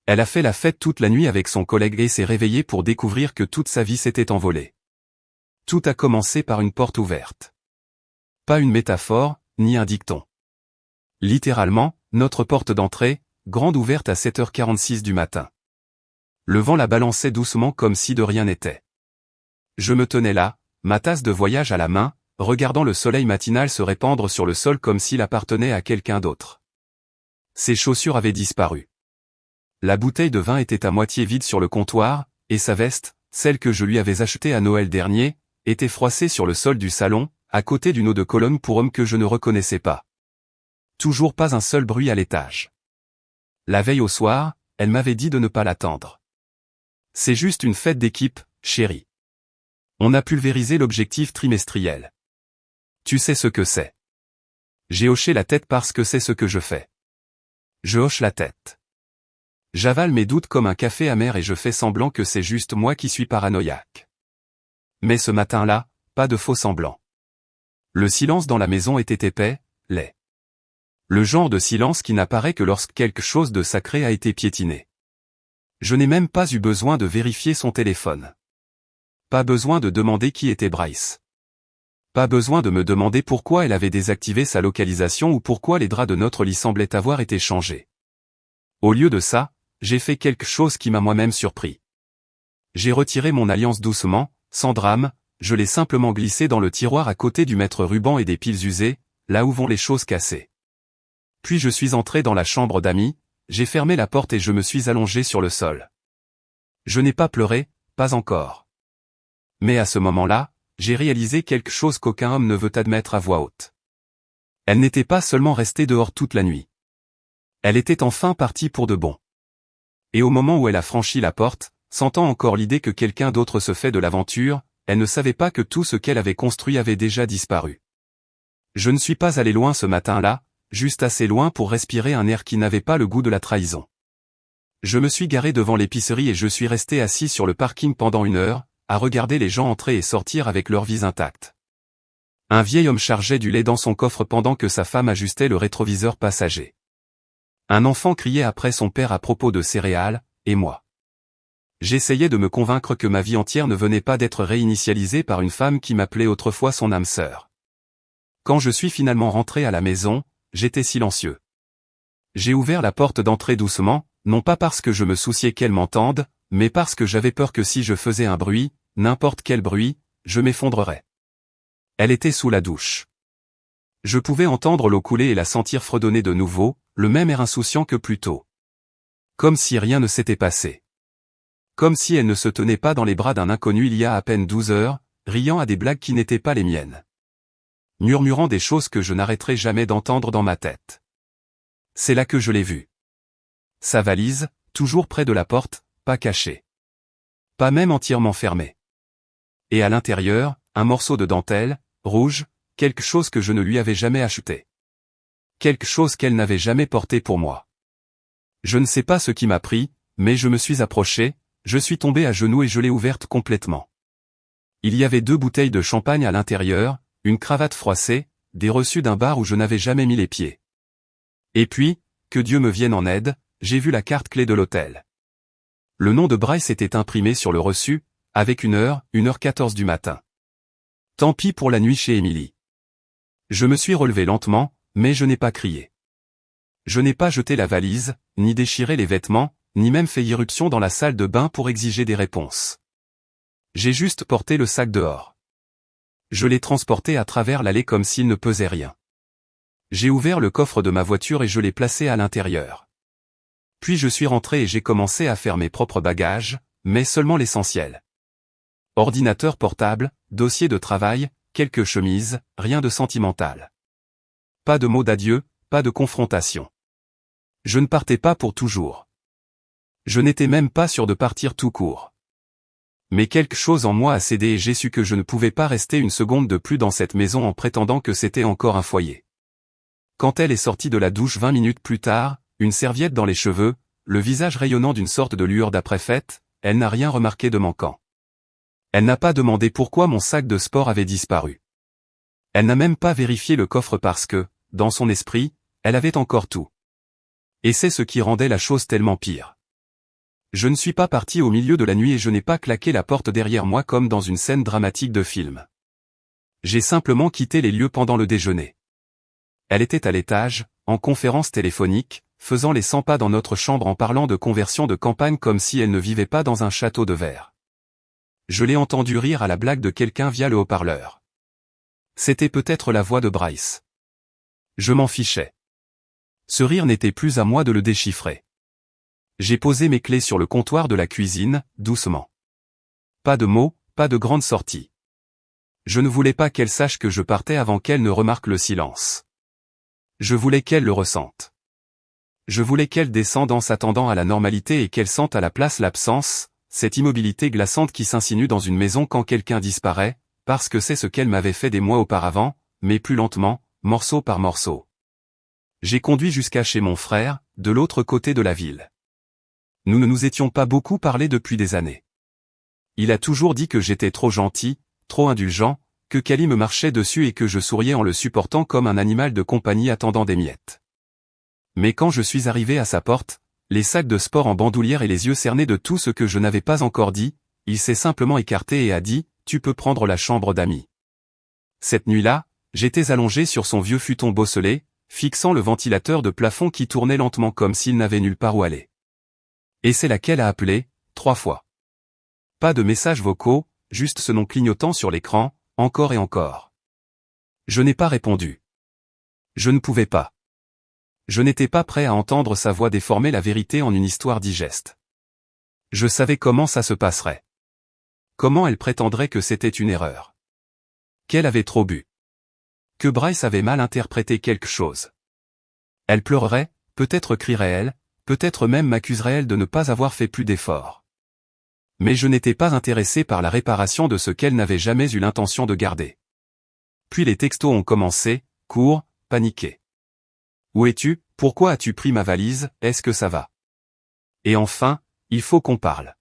Elle a fait la fête toute la nuit avec son collègue et s'est réveillée pour découvrir que toute sa vie s'était envolée. Tout a commencé par une porte ouverte. Pas une métaphore, ni un dicton. Littéralement, notre porte d'entrée, grande ouverte à 7h46 du matin. Le vent la balançait doucement comme si de rien n'était. Je me tenais là, ma tasse de voyage à la main, regardant le soleil matinal se répandre sur le sol comme s'il appartenait à quelqu'un d'autre. Ses chaussures avaient disparu. La bouteille de vin était à moitié vide sur le comptoir, et sa veste, celle que je lui avais achetée à Noël dernier, était froissée sur le sol du salon, à côté d'une eau de Cologne pour homme que je ne reconnaissais pas. Toujours pas un seul bruit à l'étage. La veille au soir, elle m'avait dit de ne pas l'attendre. C'est juste une fête d'équipe, chérie. On a pulvérisé l'objectif trimestriel. Tu sais ce que c'est. J'ai hoché la tête parce que c'est ce que je fais. Je hoche la tête. J'avale mes doutes comme un café amer et je fais semblant que c'est juste moi qui suis paranoïaque. Mais ce matin-là, pas de faux semblant. Le silence dans la maison était épais, laid. Le genre de silence qui n'apparaît que lorsque quelque chose de sacré a été piétiné. Je n'ai même pas eu besoin de vérifier son téléphone. Pas besoin de demander qui était Bryce. Pas besoin de me demander pourquoi elle avait désactivé sa localisation ou pourquoi les draps de notre lit semblaient avoir été changés. Au lieu de ça, j'ai fait quelque chose qui m'a moi-même surpris. J'ai retiré mon alliance doucement, sans drame, je l'ai simplement glissée dans le tiroir à côté du mètre-ruban et des piles usées, là où vont les choses cassées. Puis je suis entré dans la chambre d'amis, j'ai fermé la porte et je me suis allongé sur le sol. Je n'ai pas pleuré, pas encore. Mais à ce moment-là, j'ai réalisé quelque chose qu'aucun homme ne veut admettre à voix haute. Elle n'était pas seulement restée dehors toute la nuit. Elle était enfin partie pour de bon. Et au moment où elle a franchi la porte, sentant encore l'idée que quelqu'un d'autre se fait de l'aventure, elle ne savait pas que tout ce qu'elle avait construit avait déjà disparu. Je ne suis pas allé loin ce matin-là, juste assez loin pour respirer un air qui n'avait pas le goût de la trahison. Je me suis garé devant l'épicerie et je suis resté assis sur le parking pendant 1 heure, à regarder les gens entrer et sortir avec leurs vies intactes. Un vieil homme chargeait du lait dans son coffre pendant que sa femme ajustait le rétroviseur passager. Un enfant criait après son père à propos de céréales, et moi. J'essayais de me convaincre que ma vie entière ne venait pas d'être réinitialisée par une femme qui m'appelait autrefois son âme sœur. Quand je suis finalement rentré à la maison, j'étais silencieux. J'ai ouvert la porte d'entrée doucement, non pas parce que je me souciais qu'elle m'entende, mais parce que j'avais peur que si je faisais un bruit, n'importe quel bruit, je m'effondrerais. Elle était sous la douche. Je pouvais entendre l'eau couler et la sentir fredonner de nouveau, le même air insouciant que plus tôt. Comme si rien ne s'était passé. Comme si elle ne se tenait pas dans les bras d'un inconnu il y a à peine 12 heures, riant à des blagues qui n'étaient pas les miennes. Murmurant des choses que je n'arrêterai jamais d'entendre dans ma tête. C'est là que je l'ai vue. Sa valise, toujours près de la porte, pas cachée. Pas même entièrement fermée. Et à l'intérieur, un morceau de dentelle, rouge, quelque chose que je ne lui avais jamais acheté. Quelque chose qu'elle n'avait jamais porté pour moi. Je ne sais pas ce qui m'a pris, mais je me suis approché, je suis tombé à genoux et je l'ai ouverte complètement. Il y avait 2 bouteilles de champagne à l'intérieur, une cravate froissée, des reçus d'un bar où je n'avais jamais mis les pieds. Et puis, que Dieu me vienne en aide, j'ai vu la carte clé de l'hôtel. Le nom de Bryce était imprimé sur le reçu, avec 1h14 du matin. Tant pis pour la nuit chez Emily. Je me suis relevé lentement, mais je n'ai pas crié. Je n'ai pas jeté la valise, ni déchiré les vêtements, ni même fait irruption dans la salle de bain pour exiger des réponses. J'ai juste porté le sac dehors. Je l'ai transporté à travers l'allée comme s'il ne pesait rien. J'ai ouvert le coffre de ma voiture et je l'ai placé à l'intérieur. Puis je suis rentré et j'ai commencé à faire mes propres bagages, mais seulement l'essentiel. Ordinateur portable, dossier de travail, quelques chemises, rien de sentimental. Pas de mots d'adieu, pas de confrontation. Je ne partais pas pour toujours. Je n'étais même pas sûr de partir tout court. Mais quelque chose en moi a cédé et j'ai su que je ne pouvais pas rester une seconde de plus dans cette maison en prétendant que c'était encore un foyer. Quand elle est sortie de la douche 20 minutes plus tard, une serviette dans les cheveux, le visage rayonnant d'une sorte de lueur d'après-fête, elle n'a rien remarqué de manquant. Elle n'a pas demandé pourquoi mon sac de sport avait disparu. Elle n'a même pas vérifié le coffre parce que, dans son esprit, elle avait encore tout. Et c'est ce qui rendait la chose tellement pire. Je ne suis pas parti au milieu de la nuit et je n'ai pas claqué la porte derrière moi comme dans une scène dramatique de film. J'ai simplement quitté les lieux pendant le déjeuner. Elle était à l'étage, en conférence téléphonique, faisant les 100 pas dans notre chambre en parlant de conversion de campagne comme si elle ne vivait pas dans un château de verre. Je l'ai entendu rire à la blague de quelqu'un via le haut-parleur. C'était peut-être la voix de Bryce. Je m'en fichais. Ce rire n'était plus à moi de le déchiffrer. J'ai posé mes clés sur le comptoir de la cuisine, doucement. Pas de mots, pas de grande sortie. Je ne voulais pas qu'elle sache que je partais avant qu'elle ne remarque le silence. Je voulais qu'elle le ressente. Je voulais qu'elle descende en s'attendant à la normalité et qu'elle sente à la place l'absence, cette immobilité glaçante qui s'insinue dans une maison quand quelqu'un disparaît, parce que c'est ce qu'elle m'avait fait des mois auparavant, mais plus lentement, morceau par morceau. J'ai conduit jusqu'à chez mon frère, de l'autre côté de la ville. Nous ne nous étions pas beaucoup parlé depuis des années. Il a toujours dit que j'étais trop gentil, trop indulgent, que Cali me marchait dessus et que je souriais en le supportant comme un animal de compagnie attendant des miettes. Mais quand je suis arrivé à sa porte, les sacs de sport en bandoulière et les yeux cernés de tout ce que je n'avais pas encore dit, il s'est simplement écarté et a dit « Tu peux prendre la chambre d'amis ». Cette nuit-là, j'étais allongé sur son vieux futon bosselé, fixant le ventilateur de plafond qui tournait lentement comme s'il n'avait nulle part où aller. Et c'est là qu'elle a appelé, 3 fois. Pas de messages vocaux, juste ce nom clignotant sur l'écran, encore et encore. Je n'ai pas répondu. Je ne pouvais pas. Je n'étais pas prêt à entendre sa voix déformer la vérité en une histoire digeste. Je savais comment ça se passerait. Comment elle prétendrait que c'était une erreur. Qu'elle avait trop bu. Que Bryce avait mal interprété quelque chose. Elle pleurerait, peut-être crierait-elle, peut-être même m'accuserait-elle de ne pas avoir fait plus d'efforts. Mais je n'étais pas intéressé par la réparation de ce qu'elle n'avait jamais eu l'intention de garder. Puis les textos ont commencé, courts, paniqués. Où es-tu? Pourquoi as-tu pris ma valise? Est-ce que ça va? Et enfin, il faut qu'on parle.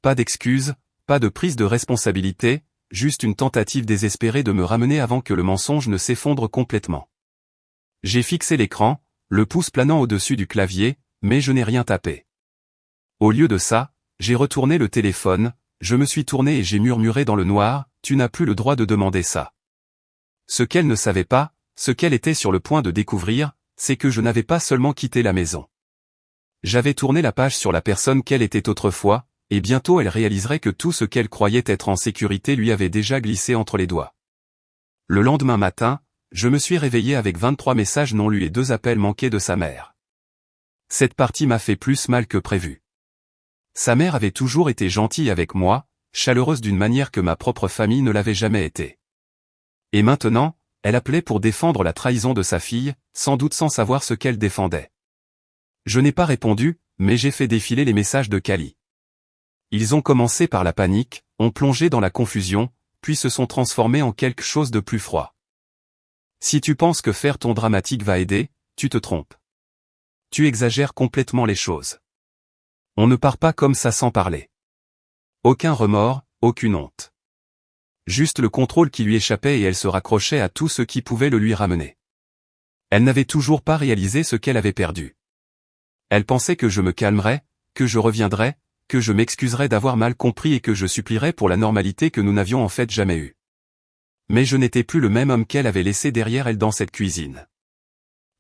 Pas d'excuses, pas de prise de responsabilité, juste une tentative désespérée de me ramener avant que le mensonge ne s'effondre complètement. J'ai fixé l'écran, le pouce planant au-dessus du clavier, mais je n'ai rien tapé. Au lieu de ça, j'ai retourné le téléphone, je me suis tourné et j'ai murmuré dans le noir, tu n'as plus le droit de demander ça. Ce qu'elle ne savait pas, ce qu'elle était sur le point de découvrir, c'est que je n'avais pas seulement quitté la maison. J'avais tourné la page sur la personne qu'elle était autrefois, et bientôt elle réaliserait que tout ce qu'elle croyait être en sécurité lui avait déjà glissé entre les doigts. Le lendemain matin, je me suis réveillé avec 23 messages non lus et 2 appels manqués de sa mère. Cette partie m'a fait plus mal que prévu. Sa mère avait toujours été gentille avec moi, chaleureuse d'une manière que ma propre famille ne l'avait jamais été. Et maintenant, elle appelait pour défendre la trahison de sa fille, sans doute sans savoir ce qu'elle défendait. Je n'ai pas répondu, mais j'ai fait défiler les messages de Cali. Ils ont commencé par la panique, ont plongé dans la confusion, puis se sont transformés en quelque chose de plus froid. Si tu penses que faire ton dramatique va aider, tu te trompes. Tu exagères complètement les choses. On ne part pas comme ça sans parler. Aucun remords, aucune honte. Juste le contrôle qui lui échappait et elle se raccrochait à tout ce qui pouvait le lui ramener. Elle n'avait toujours pas réalisé ce qu'elle avait perdu. Elle pensait que je me calmerais, que je reviendrais, que je m'excuserais d'avoir mal compris et que je supplierais pour la normalité que nous n'avions en fait jamais eue. Mais je n'étais plus le même homme qu'elle avait laissé derrière elle dans cette cuisine.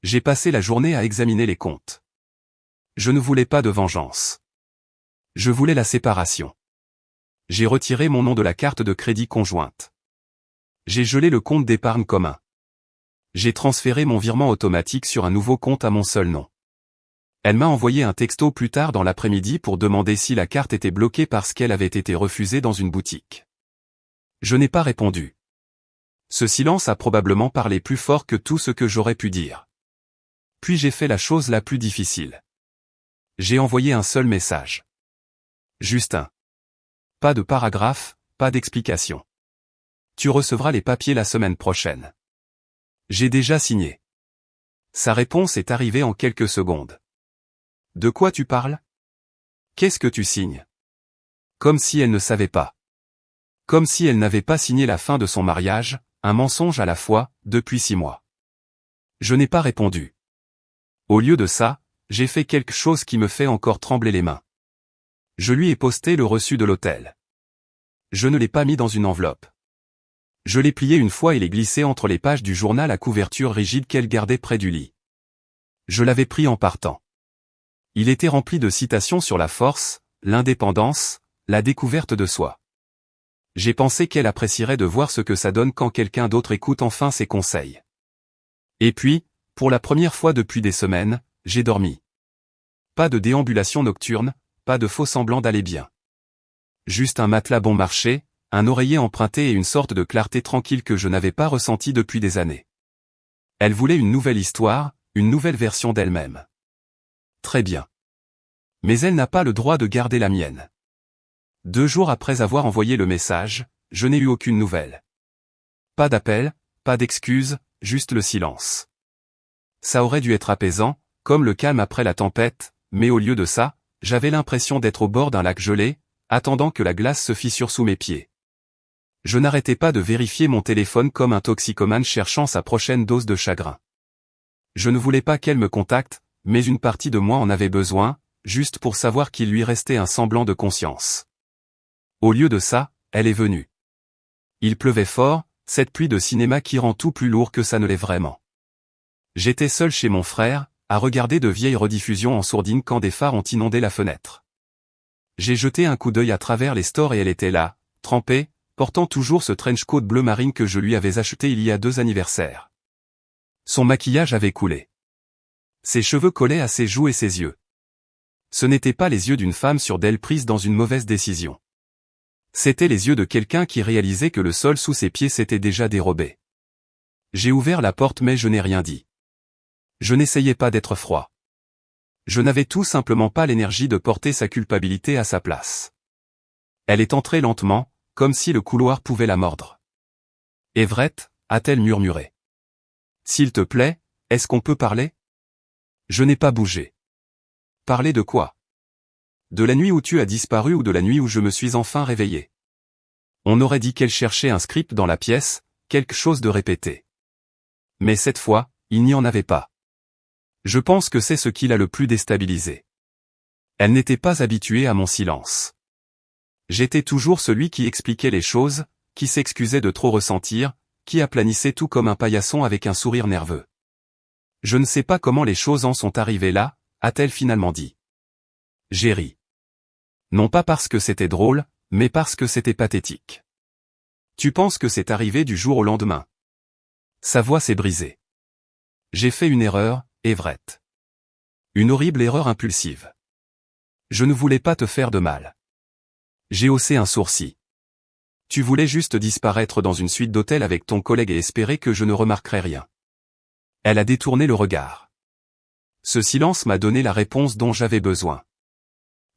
J'ai passé la journée à examiner les comptes. Je ne voulais pas de vengeance. Je voulais la séparation. J'ai retiré mon nom de la carte de crédit conjointe. J'ai gelé le compte d'épargne commun. J'ai transféré mon virement automatique sur un nouveau compte à mon seul nom. Elle m'a envoyé un texto plus tard dans l'après-midi pour demander si la carte était bloquée parce qu'elle avait été refusée dans une boutique. Je n'ai pas répondu. Ce silence a probablement parlé plus fort que tout ce que j'aurais pu dire. Puis j'ai fait la chose la plus difficile. J'ai envoyé un seul message. Justin. Pas de paragraphe, pas d'explication. Tu recevras les papiers la semaine prochaine. J'ai déjà signé. Sa réponse est arrivée en quelques secondes. De quoi tu parles? Qu'est-ce que tu signes? Comme si elle ne savait pas. Comme si elle n'avait pas signé la fin de son mariage, un mensonge à la fois, depuis 6 mois. Je n'ai pas répondu. Au lieu de ça, j'ai fait quelque chose qui me fait encore trembler les mains. Je lui ai posté le reçu de l'hôtel. Je ne l'ai pas mis dans une enveloppe. Je l'ai plié une fois et l'ai glissé entre les pages du journal à couverture rigide qu'elle gardait près du lit. Je l'avais pris en partant. Il était rempli de citations sur la force, l'indépendance, la découverte de soi. J'ai pensé qu'elle apprécierait de voir ce que ça donne quand quelqu'un d'autre écoute enfin ses conseils. Et puis, pour la première fois depuis des semaines, j'ai dormi. Pas de déambulation nocturne, pas de faux semblant d'aller bien. Juste un matelas bon marché, un oreiller emprunté et une sorte de clarté tranquille que je n'avais pas ressentie depuis des années. Elle voulait une nouvelle histoire, une nouvelle version d'elle-même. Très bien. Mais elle n'a pas le droit de garder la mienne. 2 jours après avoir envoyé le message, je n'ai eu aucune nouvelle. Pas d'appel, pas d'excuses, juste le silence. Ça aurait dû être apaisant, comme le calme après la tempête, mais au lieu de ça, j'avais l'impression d'être au bord d'un lac gelé, attendant que la glace se fissure sous mes pieds. Je n'arrêtais pas de vérifier mon téléphone comme un toxicomane cherchant sa prochaine dose de chagrin. Je ne voulais pas qu'elle me contacte, mais une partie de moi en avait besoin, juste pour savoir qu'il lui restait un semblant de conscience. Au lieu de ça, elle est venue. Il pleuvait fort, cette pluie de cinéma qui rend tout plus lourd que ça ne l'est vraiment. J'étais seul chez mon frère, à regarder de vieilles rediffusions en sourdine quand des phares ont inondé la fenêtre. J'ai jeté un coup d'œil à travers les stores et elle était là, trempée, portant toujours ce trench coat bleu marine que je lui avais acheté il y a 2 anniversaires. Son maquillage avait coulé. Ses cheveux collaient à ses joues et ses yeux. Ce n'étaient pas les yeux d'une femme sûre d'elle prise dans une mauvaise décision. C'étaient les yeux de quelqu'un qui réalisait que le sol sous ses pieds s'était déjà dérobé. J'ai ouvert la porte mais je n'ai rien dit. Je n'essayais pas d'être froid. Je n'avais tout simplement pas l'énergie de porter sa culpabilité à sa place. Elle est entrée lentement, comme si le couloir pouvait la mordre. « Everett » a-t-elle murmuré. « S'il te plaît, est-ce qu'on peut parler ?» Je n'ai pas bougé. Parler de quoi? De la nuit où tu as disparu ou de la nuit où je me suis enfin réveillé? On aurait dit qu'elle cherchait un script dans la pièce, quelque chose de répété. Mais cette fois, il n'y en avait pas. Je pense que c'est ce qui l'a le plus déstabilisé. Elle n'était pas habituée à mon silence. J'étais toujours celui qui expliquait les choses, qui s'excusait de trop ressentir, qui aplanissait tout comme un paillasson avec un sourire nerveux. Je ne sais pas comment les choses en sont arrivées là, a-t-elle finalement dit. J'ai ri. Non pas parce que c'était drôle, mais parce que c'était pathétique. Tu penses que c'est arrivé du jour au lendemain? Sa voix s'est brisée. J'ai fait une erreur, Everett. Une horrible erreur impulsive. Je ne voulais pas te faire de mal. J'ai haussé un sourcil. Tu voulais juste disparaître dans une suite d'hôtels avec ton collègue et espérer que je ne remarquerais rien. Elle a détourné le regard. Ce silence m'a donné la réponse dont j'avais besoin.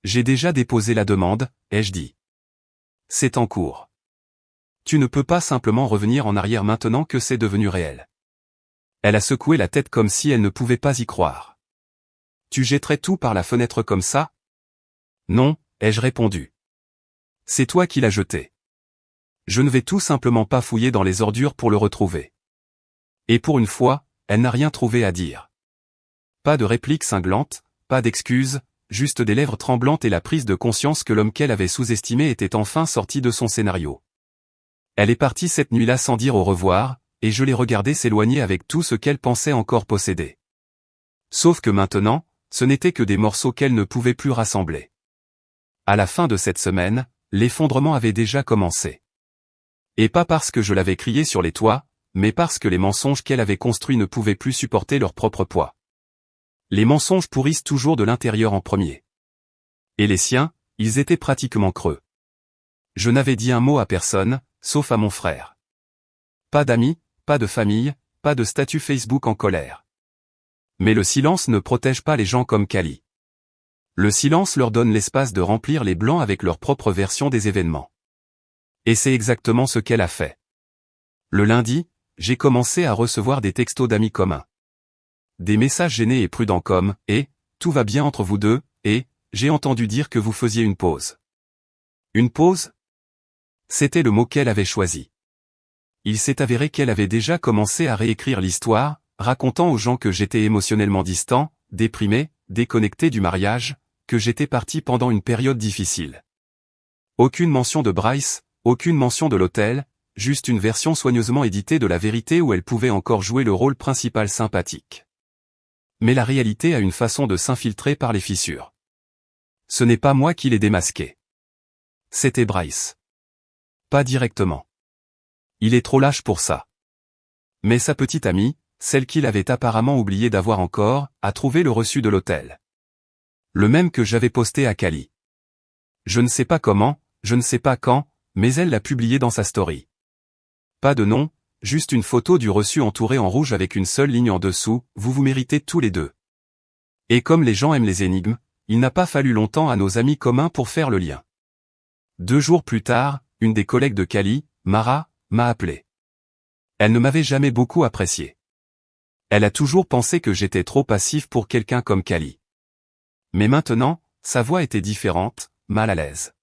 J'ai déjà déposé la demande, ai-je dit. C'est en cours. Tu ne peux pas simplement revenir en arrière maintenant que c'est devenu réel. Elle a secoué la tête comme si elle ne pouvait pas y croire. Tu jetterais tout par la fenêtre comme ça? Non, ai-je répondu. C'est toi qui l'as jeté. Je ne vais tout simplement pas fouiller dans les ordures pour le retrouver. Et pour une fois, elle n'a rien trouvé à dire. Pas de réplique cinglante, pas d'excuses, juste des lèvres tremblantes et la prise de conscience que l'homme qu'elle avait sous-estimé était enfin sorti de son scénario. Elle est partie cette nuit-là sans dire au revoir, et je l'ai regardée s'éloigner avec tout ce qu'elle pensait encore posséder. Sauf que maintenant, ce n'était que des morceaux qu'elle ne pouvait plus rassembler. À la fin de cette semaine, l'effondrement avait déjà commencé. Et pas parce que je l'avais crié sur les toits, mais parce que les mensonges qu'elle avait construits ne pouvaient plus supporter leur propre poids. Les mensonges pourrissent toujours de l'intérieur en premier. Et les siens, ils étaient pratiquement creux. Je n'avais dit un mot à personne, sauf à mon frère. Pas d'amis, pas de famille, pas de statut Facebook en colère. Mais le silence ne protège pas les gens comme Cali. Le silence leur donne l'espace de remplir les blancs avec leur propre version des événements. Et c'est exactement ce qu'elle a fait. Le lundi, j'ai commencé à recevoir des textos d'amis communs. Des messages gênés et prudents comme « Et, tout va bien entre vous deux » et « J'ai entendu dire que vous faisiez une pause ». Une pause? C'était le mot qu'elle avait choisi. Il s'est avéré qu'elle avait déjà commencé à réécrire l'histoire, racontant aux gens que j'étais émotionnellement distant, déprimé, déconnecté du mariage, que j'étais parti pendant une période difficile. Aucune mention de Bryce, aucune mention de l'hôtel, juste une version soigneusement éditée de la vérité où elle pouvait encore jouer le rôle principal sympathique. Mais la réalité a une façon de s'infiltrer par les fissures. Ce n'est pas moi qui l'ai démasqué. C'était Bryce. Pas directement. Il est trop lâche pour ça. Mais sa petite amie, celle qu'il avait apparemment oublié d'avoir encore, a trouvé le reçu de l'hôtel. Le même que j'avais posté à Cali. Je ne sais pas comment, je ne sais pas quand, mais elle l'a publié dans sa story. Pas de nom, juste une photo du reçu entouré en rouge avec une seule ligne en dessous, vous méritez tous les deux. Et comme les gens aiment les énigmes, il n'a pas fallu longtemps à nos amis communs pour faire le lien. 2 jours plus tard, une des collègues de Cali, Mara, m'a appelé. Elle ne m'avait jamais beaucoup apprécié. Elle a toujours pensé que j'étais trop passif pour quelqu'un comme Cali. Mais maintenant, sa voix était différente, mal à l'aise.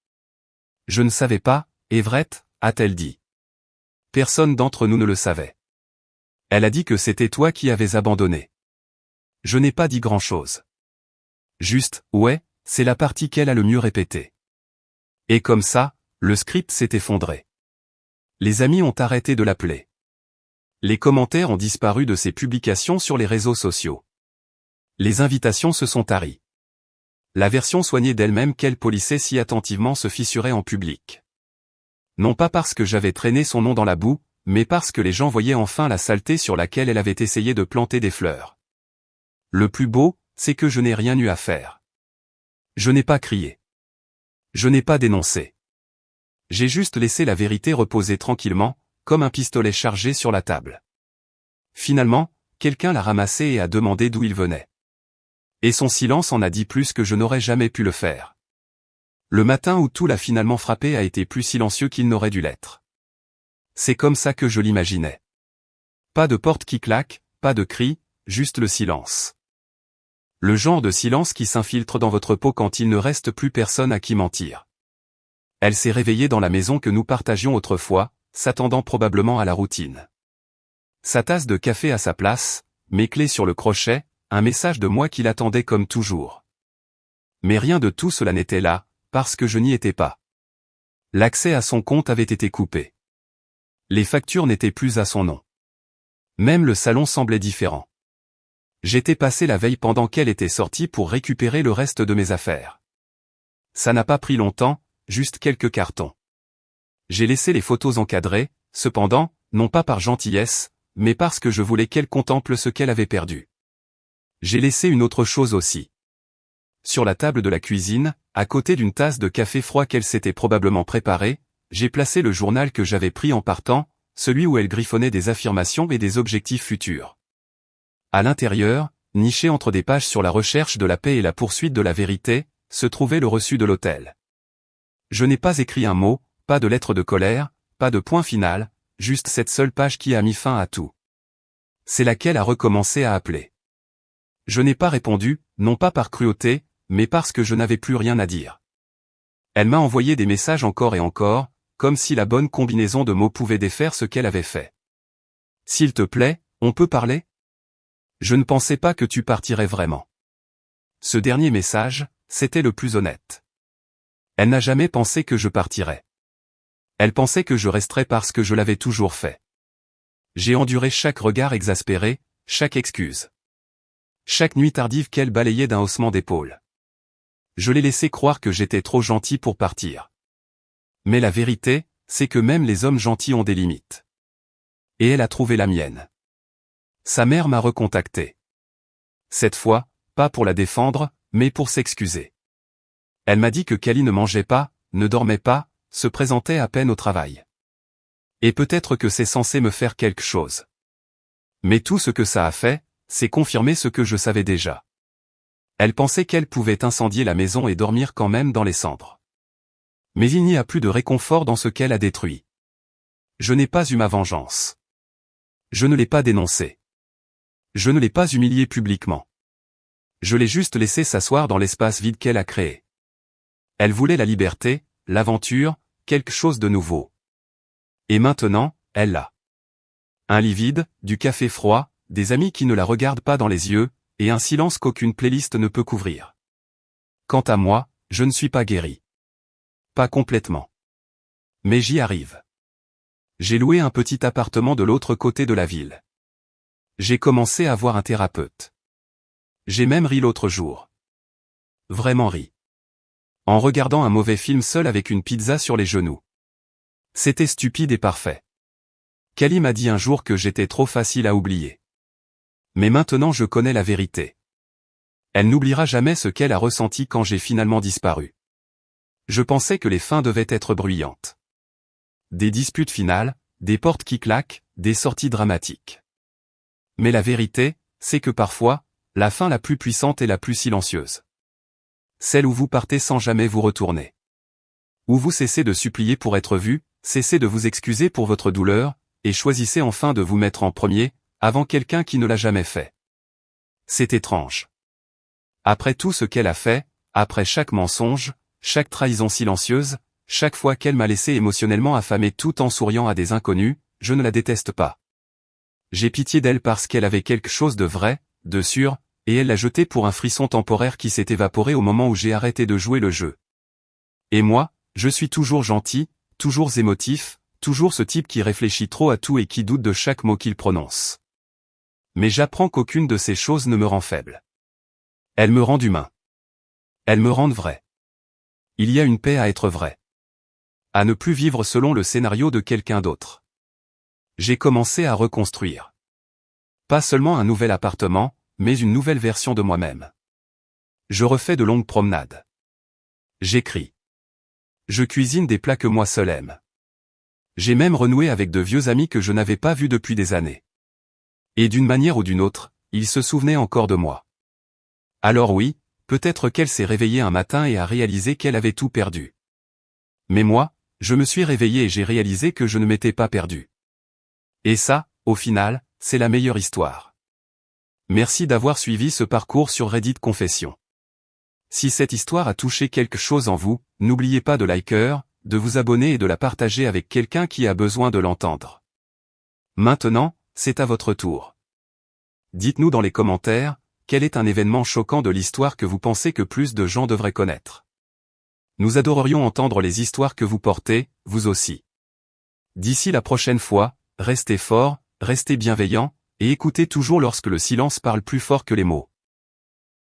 Je ne savais pas, Everett, a-t-elle dit. Personne d'entre nous ne le savait. Elle a dit que c'était toi qui avais abandonné. Je n'ai pas dit grand-chose. Juste, ouais, c'est la partie qu'elle a le mieux répétée. Et comme ça, le script s'est effondré. Les amis ont arrêté de l'appeler. Les commentaires ont disparu de ses publications sur les réseaux sociaux. Les invitations se sont taries. La version soignée d'elle-même qu'elle polissait si attentivement se fissurait en public. Non pas parce que j'avais traîné son nom dans la boue, mais parce que les gens voyaient enfin la saleté sur laquelle elle avait essayé de planter des fleurs. Le plus beau, c'est que je n'ai rien eu à faire. Je n'ai pas crié. Je n'ai pas dénoncé. J'ai juste laissé la vérité reposer tranquillement, comme un pistolet chargé sur la table. Finalement, quelqu'un l'a ramassé et a demandé d'où il venait. Et son silence en a dit plus que je n'aurais jamais pu le faire. Le matin où tout l'a finalement frappé a été plus silencieux qu'il n'aurait dû l'être. C'est comme ça que je l'imaginais. Pas de porte qui claque, pas de cri, juste le silence. Le genre de silence qui s'infiltre dans votre peau quand il ne reste plus personne à qui mentir. Elle s'est réveillée dans la maison que nous partagions autrefois, s'attendant probablement à la routine. Sa tasse de café à sa place, mes clés sur le crochet, un message de moi qui l'attendait comme toujours. Mais rien de tout cela n'était là, parce que je n'y étais pas. L'accès à son compte avait été coupé. Les factures n'étaient plus à son nom. Même le salon semblait différent. J'étais passé la veille pendant qu'elle était sortie pour récupérer le reste de mes affaires. Ça n'a pas pris longtemps, juste quelques cartons. J'ai laissé les photos encadrées, cependant, non pas par gentillesse, mais parce que je voulais qu'elle contemple ce qu'elle avait perdu. J'ai laissé une autre chose aussi. Sur la table de la cuisine, à côté d'une tasse de café froid qu'elle s'était probablement préparée, j'ai placé le journal que j'avais pris en partant, celui où elle griffonnait des affirmations et des objectifs futurs. À l'intérieur, niché entre des pages sur la recherche de la paix et la poursuite de la vérité, se trouvait le reçu de l'hôtel. Je n'ai pas écrit un mot, pas de lettre de colère, pas de point final, juste cette seule page qui a mis fin à tout. C'est laquelle a recommencé à appeler. Je n'ai pas répondu, non pas par cruauté, mais parce que je n'avais plus rien à dire. Elle m'a envoyé des messages encore et encore, comme si la bonne combinaison de mots pouvait défaire ce qu'elle avait fait. S'il te plaît, on peut parler ? Je ne pensais pas que tu partirais vraiment. Ce dernier message, c'était le plus honnête. Elle n'a jamais pensé que je partirais. Elle pensait que je resterais parce que je l'avais toujours fait. J'ai enduré chaque regard exaspéré, chaque excuse. Chaque nuit tardive qu'elle balayait d'un haussement d'épaule. Je l'ai laissé croire que j'étais trop gentil pour partir. Mais la vérité, c'est que même les hommes gentils ont des limites. Et elle a trouvé la mienne. Sa mère m'a recontacté. Cette fois, pas pour la défendre, mais pour s'excuser. Elle m'a dit que Cali ne mangeait pas, ne dormait pas, se présentait à peine au travail. Et peut-être que c'est censé me faire quelque chose. Mais tout ce que ça a fait, c'est confirmer ce que je savais déjà. Elle pensait qu'elle pouvait incendier la maison et dormir quand même dans les cendres. Mais il n'y a plus de réconfort dans ce qu'elle a détruit. Je n'ai pas eu ma vengeance. Je ne l'ai pas dénoncée. Je ne l'ai pas humiliée publiquement. Je l'ai juste laissée s'asseoir dans l'espace vide qu'elle a créé. Elle voulait la liberté, l'aventure, quelque chose de nouveau. Et maintenant, elle l'a. Un lit vide, du café froid, des amis qui ne la regardent pas dans les yeux, et un silence qu'aucune playlist ne peut couvrir. Quant à moi, je ne suis pas guéri. Pas complètement. Mais j'y arrive. J'ai loué un petit appartement de l'autre côté de la ville. J'ai commencé à voir un thérapeute. J'ai même ri l'autre jour. Vraiment ri. En regardant un mauvais film seul avec une pizza sur les genoux. C'était stupide et parfait. Kelly m'a dit un jour que j'étais trop facile à oublier. Mais maintenant je connais la vérité. Elle n'oubliera jamais ce qu'elle a ressenti quand j'ai finalement disparu. Je pensais que les fins devaient être bruyantes. Des disputes finales, des portes qui claquent, des sorties dramatiques. Mais la vérité, c'est que parfois, la fin la plus puissante est la plus silencieuse. Celle où vous partez sans jamais vous retourner. Où vous cessez de supplier pour être vu, cessez de vous excuser pour votre douleur, et choisissez enfin de vous mettre en premier, avant quelqu'un qui ne l'a jamais fait. C'est étrange. Après tout ce qu'elle a fait, après chaque mensonge, chaque trahison silencieuse, chaque fois qu'elle m'a laissé émotionnellement affamé tout en souriant à des inconnus, je ne la déteste pas. J'ai pitié d'elle parce qu'elle avait quelque chose de vrai, de sûr, et elle l'a jeté pour un frisson temporaire qui s'est évaporé au moment où j'ai arrêté de jouer le jeu. Et moi, je suis toujours gentil, toujours émotif, toujours ce type qui réfléchit trop à tout et qui doute de chaque mot qu'il prononce. Mais j'apprends qu'aucune de ces choses ne me rend faible. Elles me rendent humain. Elles me rendent vrai. Il y a une paix à être vrai. À ne plus vivre selon le scénario de quelqu'un d'autre. J'ai commencé à reconstruire. Pas seulement un nouvel appartement, mais une nouvelle version de moi-même. Je refais de longues promenades. J'écris. Je cuisine des plats que moi seul aime. J'ai même renoué avec de vieux amis que je n'avais pas vus depuis des années. Et d'une manière ou d'une autre, ils se souvenaient encore de moi. Alors oui, peut-être qu'elle s'est réveillée un matin et a réalisé qu'elle avait tout perdu. Mais moi, je me suis réveillé et j'ai réalisé que je ne m'étais pas perdu. Et ça, au final, c'est la meilleure histoire. Merci d'avoir suivi ce parcours sur Reddit Confession. Si cette histoire a touché quelque chose en vous, n'oubliez pas de liker, de vous abonner et de la partager avec quelqu'un qui a besoin de l'entendre. Maintenant, c'est à votre tour. Dites-nous dans les commentaires, quel est un événement choquant de l'histoire que vous pensez que plus de gens devraient connaître. Nous adorerions entendre les histoires que vous portez, vous aussi. D'ici la prochaine fois, restez forts, restez bienveillants, et écoutez toujours lorsque le silence parle plus fort que les mots.